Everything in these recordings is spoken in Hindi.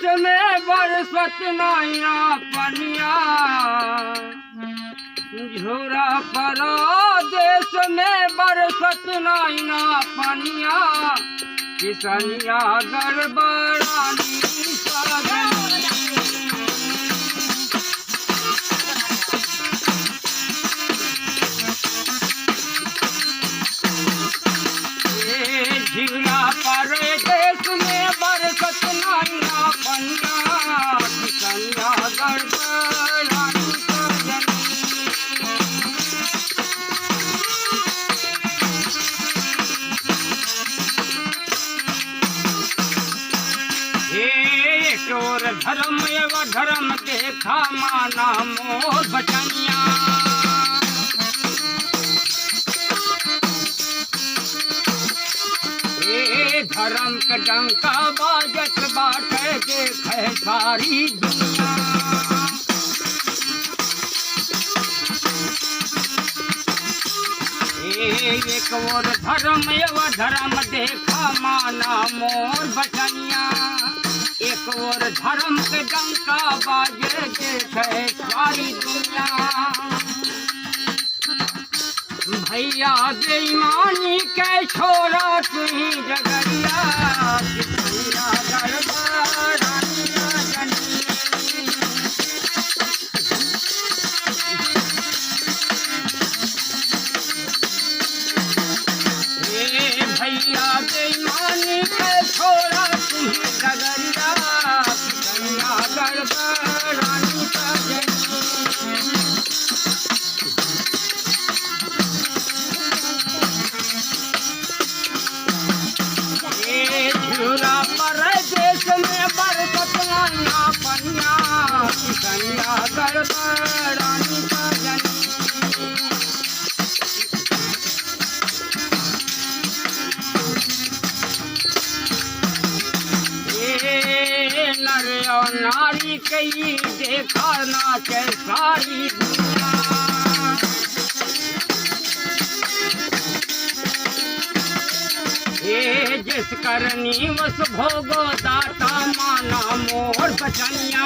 देश में बरसत नैया पनिया, झोरा परदेश में बरसत नैया पनिया, किसनिया गड़बड़ानी सजनी। झीला परदेश में बरसत नैया पनिया, किसनिया गड़बड़ानी सजनी। और धर्म एव धर्म देखा माना मोर बचनिया, धर्म के डंका बाजत बाटे देखे सारी दुनिया। एक और धर्म एव धर्म देखा माना मोर बचनिया, एक और धर्म के डंका बाजे देखे सारी दुनिया। भैया बेईमानी के छोरा तुही जगरिया, किसनिया गड़बड़ानी सजनी। भैया बेईमानी के छोरा तुही जगरिया, किसनिया गड़बड़ानी सजनी। झूला परदेश में बरसत नैया पनिया, किसनिया गड़बड़ानी सजनी। नर और नारी कई देखा नाचे सारी दुनिया। जिस करनी वस भोगो दाता माना मोर बचनिया,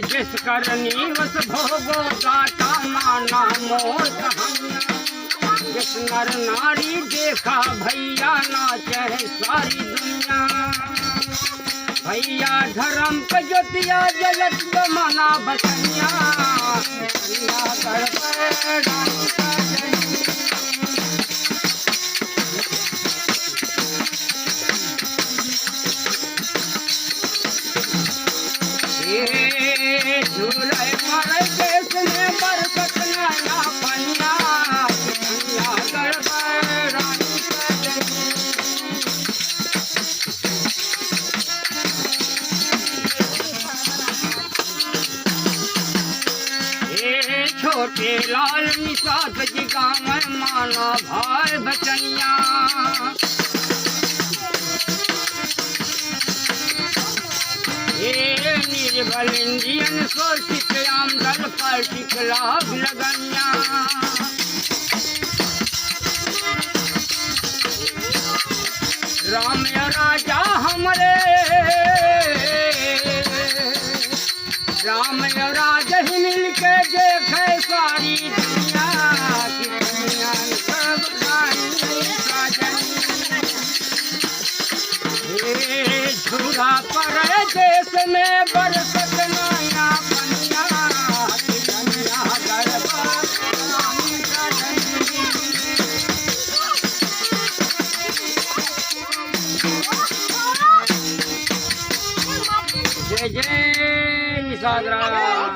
जिस करनी वस भोगो दाता माना मोर कहानिया। जिस नर नारी देखा भैया नाचे सारी दुनिया। भैया धर्म के ज्योतिया जलत मना बचनिया, किसनिया गड़बड़ानी सजनी। झूले परदेश में बरसत नैया पनिया, किसनिया गड़बड़ानी सजनी। छोटे लाल निषाद जी गाँव माना भाई बचनिया। निर्बल इंडियन सोचित आमदल पार्टी के लाभ लगनिया। राम राजा हमरे राम राज ही मिल के देखे सारी दुनिया, किसनिया गड़बड़ानी सजनी। झूला परदेश में बरसत नैया पनिया, किसनिया गड़बड़ानी सजनी। जय जय निषाद राम।